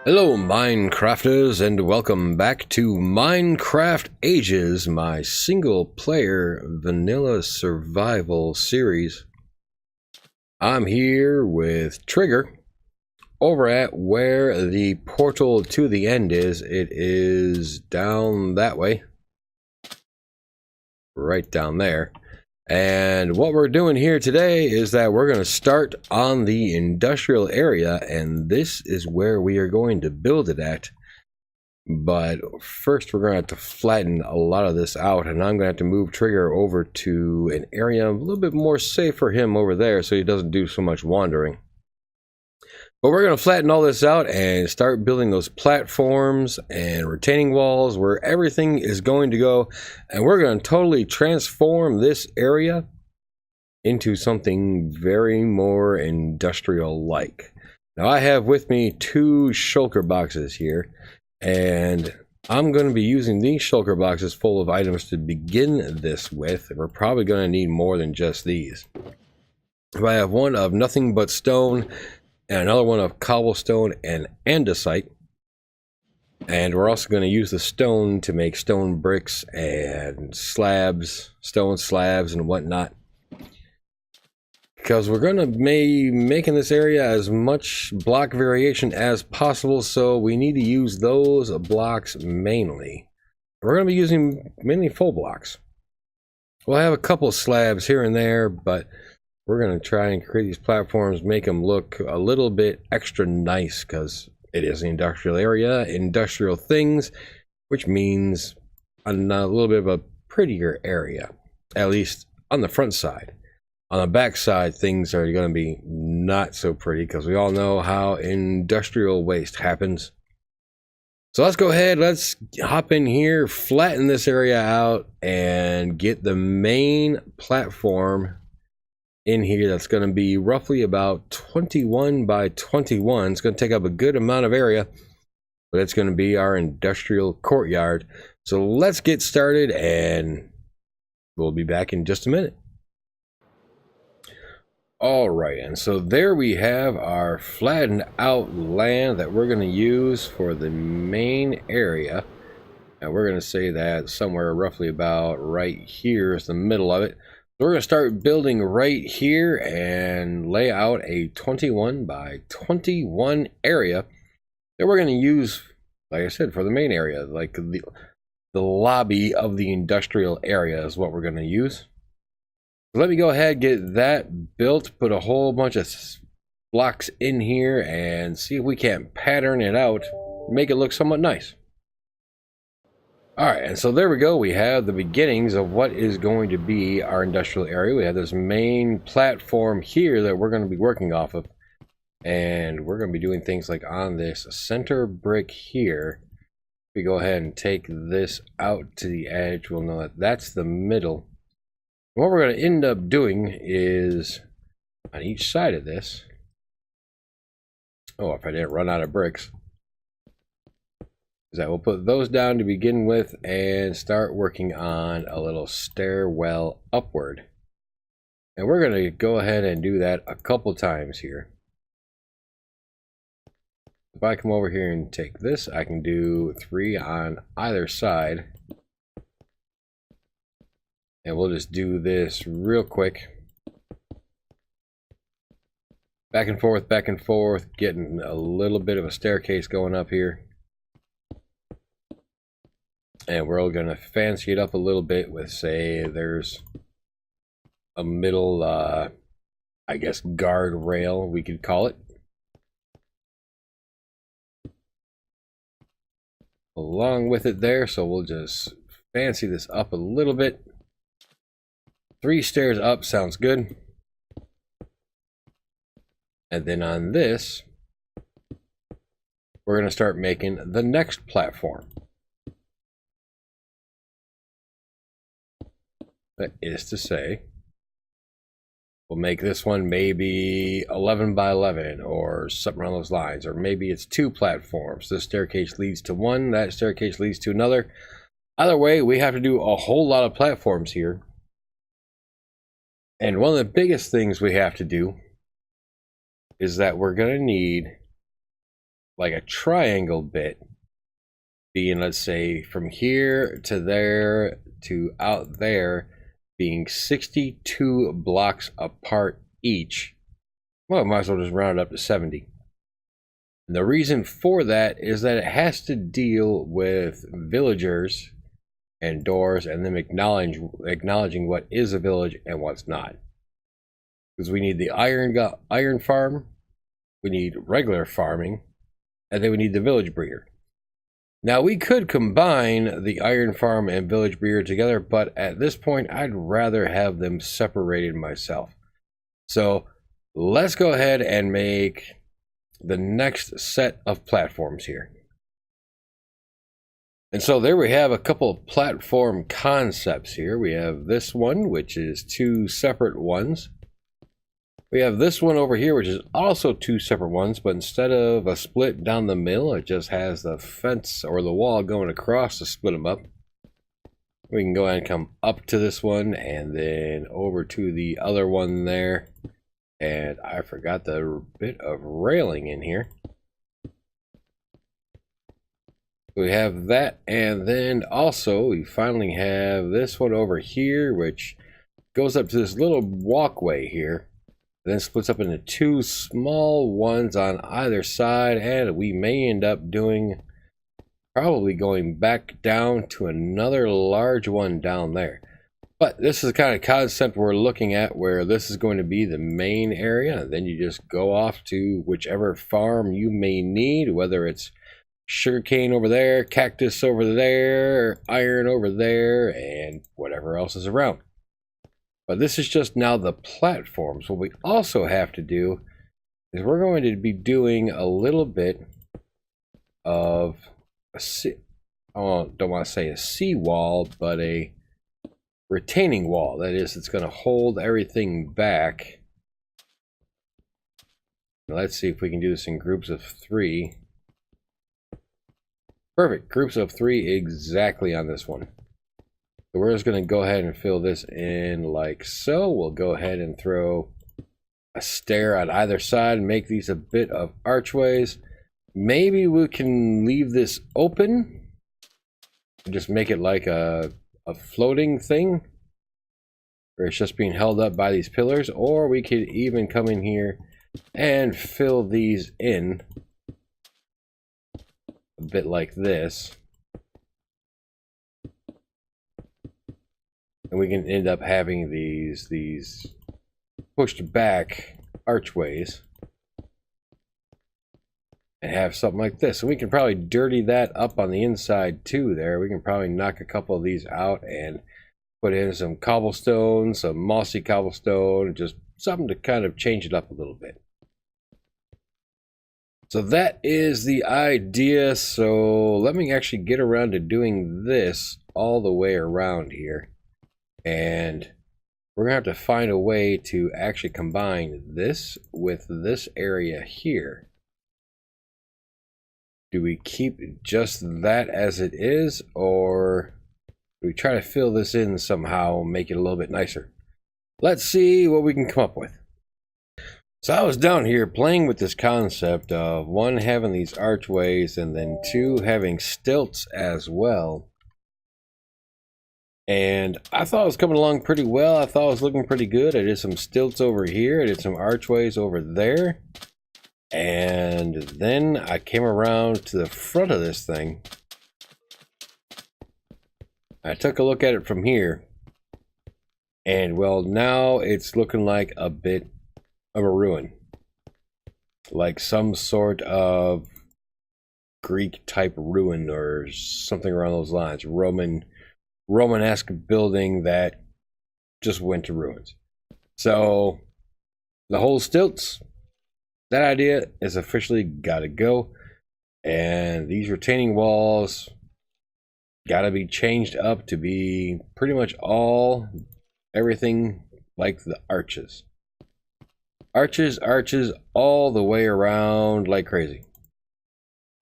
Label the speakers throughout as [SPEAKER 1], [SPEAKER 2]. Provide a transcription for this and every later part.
[SPEAKER 1] Hello Minecrafters, and welcome back to Minecraft Ages, my single player vanilla survival series. I'm here with Trigger over at where the portal to the end is. It is down that way, right down there. And what we're doing here today is that we're going to start on the industrial area, and this is where we are going to build it at. But first we're going to have to flatten a lot of this out, and I'm going to have to move Trigger over to an area a little bit more safe for him over there so he doesn't do so much wandering. But we're going to flatten all this out and start building those platforms and retaining walls where everything is going to go. And we're going to totally transform this area into something very more industrial-like. Now I have with me two shulker boxes here, and I'm going to be using these shulker boxes full of items to begin this with. We're probably going to need more than just these. I have one of nothing but stone, and another one of cobblestone and andesite. And we're also going to use the stone to make stone bricks and slabs, stone slabs and whatnot. Because we're going to be making this area as much block variation as possible, so we need to use those blocks mainly. We're going to be using mainly full blocks. We'll have a couple slabs here and there, but we're going to try and create these platforms, make them look a little bit extra nice, because it is an industrial area, industrial things, which means a little bit of a prettier area, at least on the front side. On the back side, things are going to be not so pretty, because we all know how industrial waste happens. So let's go ahead, let's hop in here, flatten this area out, and get the main platform in here. That's going to be roughly about 21 by 21. It's going to take up a good amount of area, but it's going to be our industrial courtyard. So let's get started, and we'll be back in just a minute. All right, and so there we have our flattened out land that we're going to use for the main area. And we're going to say that somewhere roughly about right here is the middle of it. We're going to start building right here and lay out a 21 by 21 area that we're going to use, like I said, for the main area. Like the lobby of the industrial area is what we're going to use. So let me go ahead, get that built, put a whole bunch of blocks in here, and see if we can't pattern it out, make it look somewhat nice. Alright, and so there we go. We have the beginnings of what is going to be our industrial area. We have this main platform here that we're going to be working off of. And we're going to be doing things like on this center brick here. If we go ahead and take this out to the edge, we'll know that that's the middle. And what we're going to end up doing is on each side of this. Oh, if I didn't run out of bricks. That we'll put those down to begin with and start working on a little stairwell upward. And we're going to go ahead and do that a couple times here. If I come over here and take this, I can do 3 on either side. And we'll just do this real quick. Back and forth, getting a little bit of a staircase going up here. And we're going to fancy it up a little bit with, say, there's a middle, I guess, guardrail, we could call it. Along with it there, so we'll just fancy this up a little bit. 3 stairs up sounds good. And then on this, we're going to start making the next platform. That is to say, we'll make this one maybe 11 by 11 or something around those lines. Or maybe it's 2 platforms. This staircase leads to one, that staircase leads to another. Either way, we have to do a whole lot of platforms here. And one of the biggest things we have to do is that we're going to need like a triangle bit being, let's say, from here to there to out there being 62 blocks apart each. Well, I might as well just round it up to 70. And the reason for that is that it has to deal with villagers and doors and them acknowledging what is a village and what's not. Because we need the iron farm, we need regular farming, and then we need the village breeder. Now we could combine the iron farm and village breeder together, but at this point I'd rather have them separated myself. So let's go ahead and make the next set of platforms here. And so there we have a couple of platform concepts here. We have this one, which is two separate ones. We have this one over here, which is also two separate ones, but instead of a split down the middle, it just has the fence or the wall going across to split them up. We can go ahead and come up to this one and then over to the other one there. And I forgot the bit of railing in here. We have that, and then also we finally have this one over here, which goes up to this little walkway here. Then splits up into two small ones on either side, and we may end up doing probably going back down to another large one down there. But this is the kind of concept we're looking at, where this is going to be the main area, and then you just go off to whichever farm you may need, whether it's sugarcane over there, cactus over there, iron over there, and whatever else is around. But this is just now the platforms. What we also have to do is we're going to be doing a little bit of a don't want to say a seawall, but a retaining wall. That is, it's going to hold everything back. Now let's see if we can do this in groups of 3. Perfect, groups of 3 exactly on this one. So we're just going to go ahead and fill this in like so. We'll go ahead and throw a stair on either side and make these a bit of archways. Maybe we can leave this open and just make it like a floating thing where it's just being held up by these pillars, or we could even come in here and fill these in a bit like this. And we can end up having these pushed back archways and have something like this. And we can probably dirty that up on the inside too there. We can probably knock a couple of these out and put in some cobblestone, some mossy cobblestone, just something to kind of change it up a little bit. So that is the idea. So let me actually get around to doing this all the way around here. And we're going to have to find a way to actually combine this with this area here. Do we keep just that as it is, or do we try to fill this in somehow and make it a little bit nicer? Let's see what we can come up with. So I was down here playing with this concept of 1, having these archways, and then 2, having stilts as well. And I thought it was coming along pretty well. I thought it was looking pretty good. I did some stilts over here. I did some archways over there. And then I came around to the front of this thing. I took a look at it from here. And well, now it's looking like a bit of a ruin. Like some sort of Greek type ruin or something around those lines. Romanesque building that just went to ruins. So the whole stilts, that idea is officially gotta go. And these retaining walls gotta be changed up to be pretty much everything like the arches. Arches all the way around like crazy.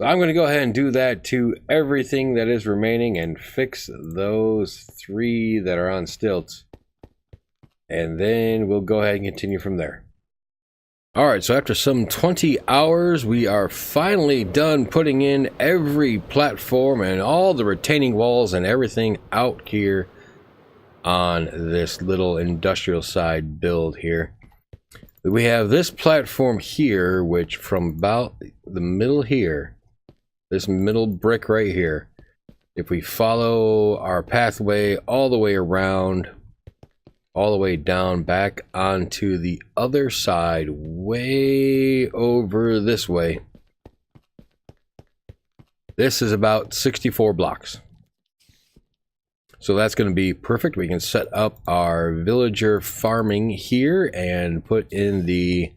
[SPEAKER 1] So I'm going to go ahead and do that to everything that is remaining and fix those 3 that are on stilts. And then we'll go ahead and continue from there. All right, so after some 20 hours, we are finally done putting in every platform and all the retaining walls and everything out here on this little industrial side build here. We have this platform here, which from about the middle here, this middle brick right here, if we follow our pathway all the way around, all the way down back onto the other side, way over this way. This is about 64 blocks. So that's going to be perfect. We can set up our villager farming here and put in the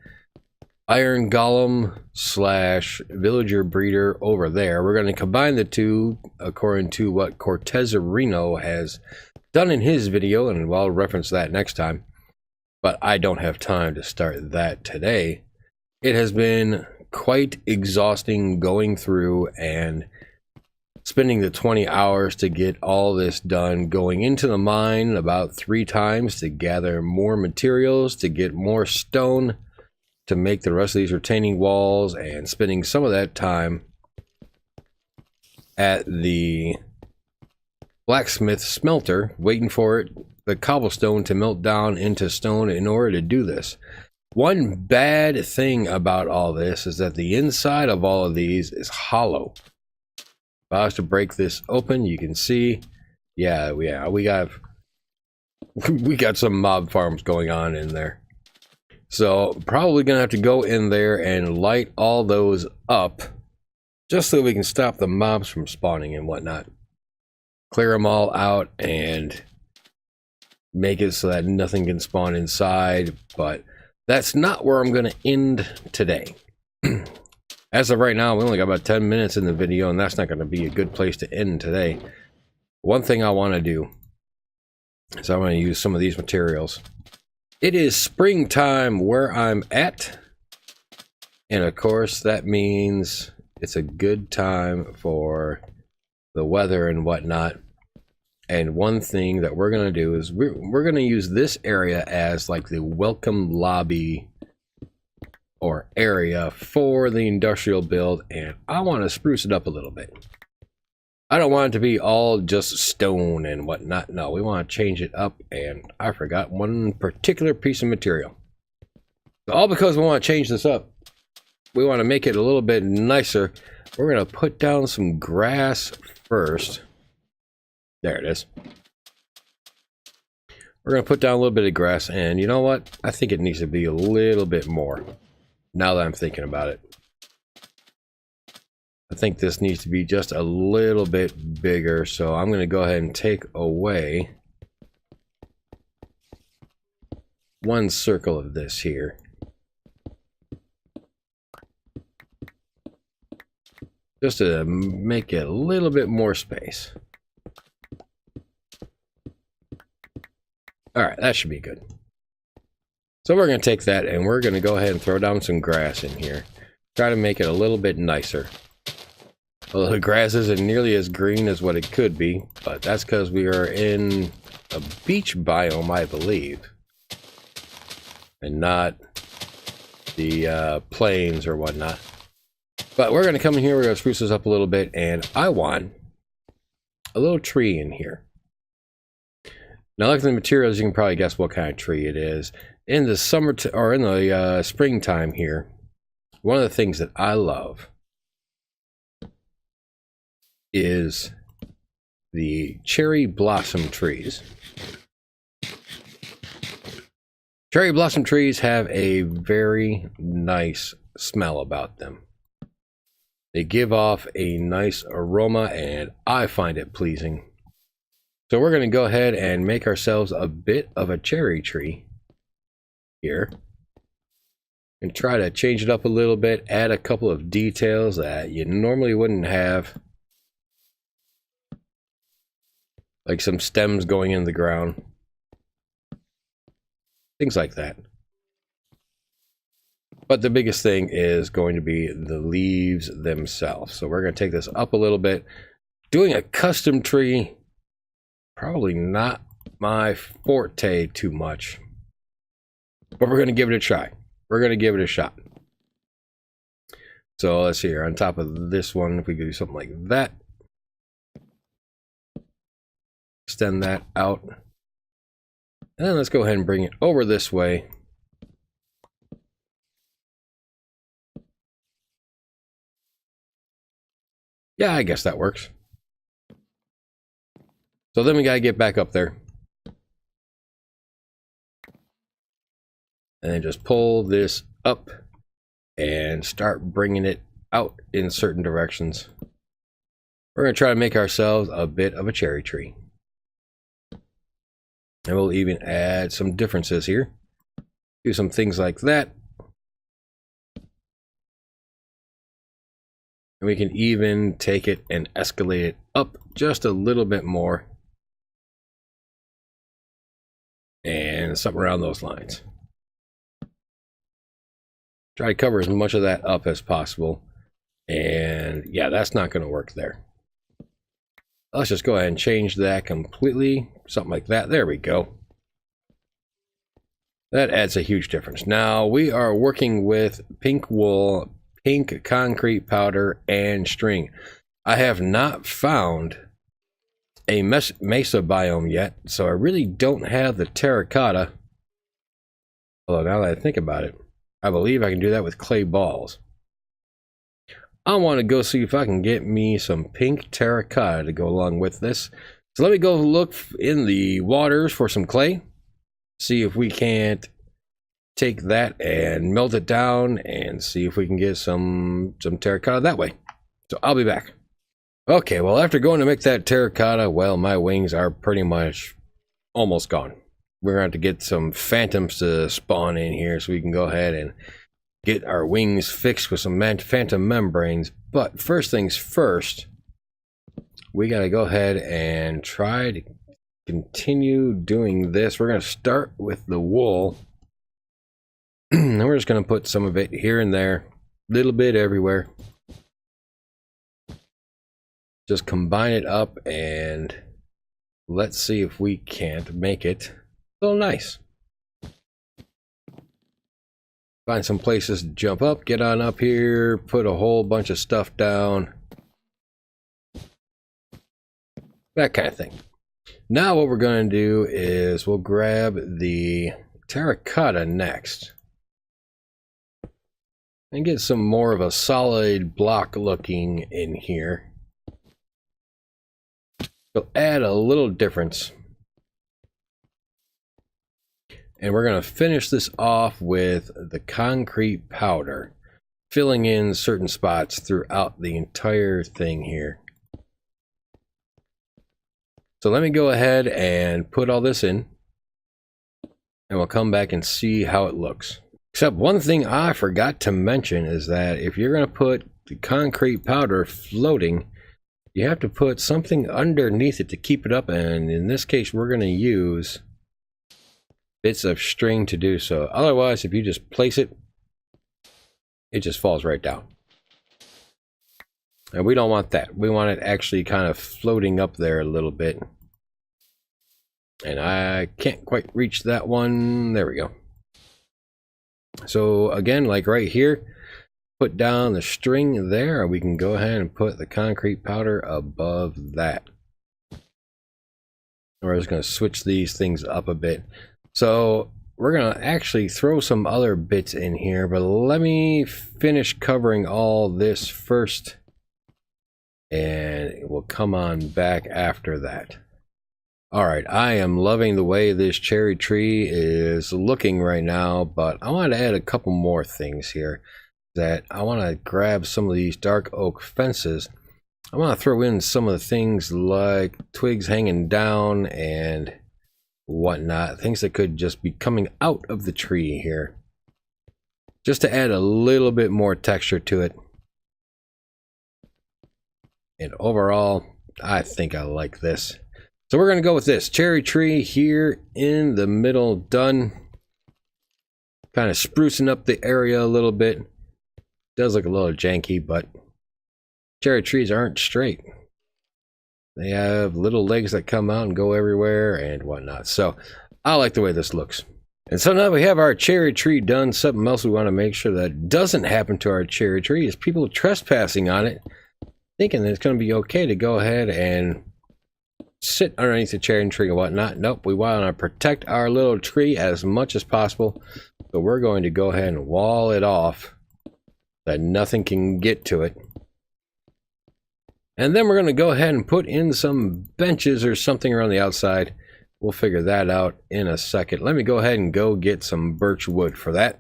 [SPEAKER 1] iron golem slash villager breeder over there. We're going to combine the two according to what Cortezarino has done in his video, and I'll reference that next time, but I don't have time to start that today. It has been quite exhausting going through and spending the 20 hours to get all this done, going into the mine about 3 times to gather more materials, to get more stone to make the rest of these retaining walls, and spending some of that time at the blacksmith smelter waiting for the cobblestone to melt down into stone in order to do this. One bad thing about all this is that the inside of all of these is hollow. If I was to break this open, you can see, yeah, we got some mob farms going on in there. So probably gonna have to go in there and light all those up just so we can stop the mobs from spawning and whatnot. Clear them all out and make it so that nothing can spawn inside, but that's not where I'm going to end today. As of right now, we only got about 10 minutes in the video, and that's not going to be a good place to end today. One thing I want to do is I'm going to use some of these materials. It is springtime where I'm at, and of course that means it's a good time for the weather and whatnot. And one thing that we're going to do is we're going to use this area as like the welcome lobby or area for the industrial build, and I want to spruce it up a little bit. I don't want it to be all just stone and whatnot. No, we want to change it up, and I forgot one particular piece of material. So all because we want to change this up, we want to make it a little bit nicer. We're going to put down some grass first. There it is. We're going to put down a little bit of grass, and you know what? I think it needs to be a little bit more now that I'm thinking about it. I think this needs to be just a little bit bigger, so I'm going to go ahead and take away one circle of this here. Just to make it a little bit more space. All right, that should be good. So we're going to take that and we're going to go ahead and throw down some grass in here. Try to make it a little bit nicer. Well, the grass isn't nearly as green as what it could be, but that's because we are in a beach biome, I believe. And not the plains or whatnot. But we're going to come in here, we're going to spruce this up a little bit, and I want a little tree in here. Now, look at the materials, you can probably guess what kind of tree it is. In the summer, or in the springtime here, one of the things that I love is the cherry blossom trees. Cherry blossom trees have a very nice smell about them. They give off a nice aroma, and I find it pleasing. So we're going to go ahead and make ourselves a bit of a cherry tree here. And try to change it up a little bit, add a couple of details that you normally wouldn't have. Like some stems going in the ground. Things like that. But the biggest thing is going to be the leaves themselves. So we're going to take this up a little bit. Doing a custom tree, probably not my forte too much. But we're going to give it a try. we're going to give it a shot. So let's see here, on top of this one, if we could do something like that. Extend that out. And then let's go ahead and bring it over this way. Yeah, I guess that works. So then we gotta get back up there. And then just pull this up and start bringing it out in certain directions. We're gonna try to make ourselves a bit of a cherry tree. And we'll even add some differences here. Do some things like that. And we can even take it and escalate it up just a little bit more. And something around those lines. Try to cover as much of that up as possible. And yeah, that's not going to work there. Let's just go ahead and change that completely. Something like that. There we go. That adds a huge difference. Now we are working with pink wool, pink concrete powder, and string. I have not found a mesa biome yet, so I really don't have the terracotta. Although now that I think about it, I believe I can do that with clay balls. I want to go see if I can get me some pink terracotta to go along with this. So let me go look in the waters for some clay. See if we can't take that and melt it down and see if we can get some terracotta that way. So I'll be back. Okay, well, after going to make that terracotta, well, my wings are pretty much almost gone. We're going to have to get some phantoms to spawn in here so we can go ahead and get our wings fixed with some phantom membranes. But first things first, we got to go ahead and try to continue doing this. We're going to start with the wool. And we're just going to put some of it here and there, a little bit everywhere. Just combine it up and let's see if we can't make it a little nice. Find some places to jump up, get on up here, put a whole bunch of stuff down. That kind of thing. Now what we're going to do is we'll grab the terracotta next. And get some more of a solid block looking in here. So add a little difference. And we're going to finish this off with the concrete powder, filling in certain spots throughout the entire thing here. So let me go ahead and put all this in, and we'll come back and see how it looks. Except one thing I forgot to mention is that if you're going to put the concrete powder floating, you have to put something underneath it to keep it up, and in this case we're going to use bits of string to do so. Otherwise, if you just place it, it just falls right down. And we don't want that. We want it actually kind of floating up there a little bit. And I can't quite reach that one. There we go. So again, like right here, put down the string there. We can go ahead and put the concrete powder above that. We're just going to switch these things up a bit. So we're going to actually throw some other bits in here, but let me finish covering all this first, and we'll come on back after that. All right, I am loving the way this cherry tree is looking right now, but I want to add a couple more things here. That I want to grab some of these dark oak fences. I want to throw in some of the things like twigs hanging down and whatnot, things that could just be coming out of the tree here, just to add a little bit more texture to it. And overall, I think I like this. So we're going to go with this cherry tree here in the middle, done. Kind of sprucing up the area a little bit. Does look a little janky, but cherry trees aren't straight. They have little legs that come out and go everywhere and whatnot. So I like the way this looks. And so now we have our cherry tree done. Something else we want to make sure that doesn't happen to our cherry tree is people trespassing on it, thinking that it's going to be okay to go ahead and sit underneath the cherry tree and whatnot. Nope, we want to protect our little tree as much as possible. So we're going to go ahead and wall it off that nothing can get to it. And then we're going to go ahead and put in some benches or something around the outside. We'll figure that out in a second. Let me go ahead and go get some birch wood for that.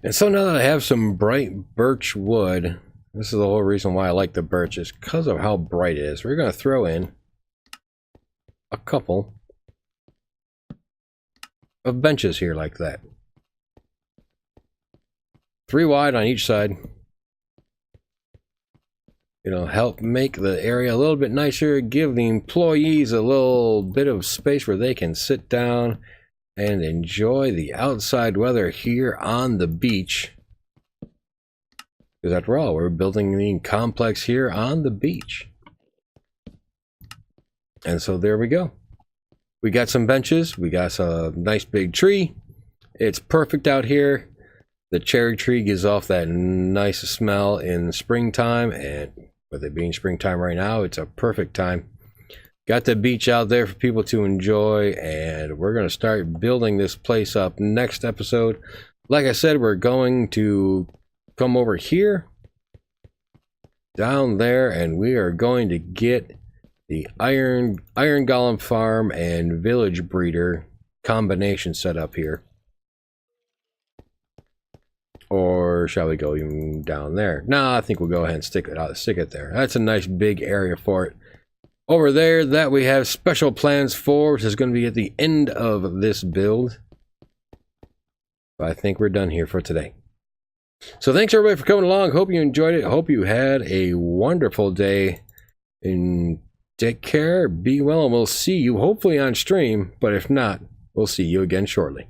[SPEAKER 1] And so now that I have some bright birch wood, this is the whole reason why I like the birch, is because of how bright it is. We're going to throw in a couple of benches here like that. 3 wide on each side. Help make the area a little bit nicer, give the employees a little bit of space where they can sit down and enjoy the outside weather here on the beach. Because after all, we're building the complex here on the beach. And so there we go. We got some benches, we got a nice big tree. It's perfect out here. The cherry tree gives off that nice smell in springtime, and with it being springtime right now, it's a perfect time. Got the beach out there for people to enjoy, and we're going to start building this place up next episode. Like I said, we're going to come over here, down there, and we are going to get the iron golem farm and village breeder combination set up here. Or shall we go even down there? No, I think we'll go ahead and stick it there. That's a nice big area for it. Over there, that we have special plans for, which is going to be at the end of this build. But I think we're done here for today. So thanks everybody for coming along. Hope you enjoyed it. Hope you had a wonderful day. And take care, be well, and we'll see you hopefully on stream. But if not, we'll see you again shortly.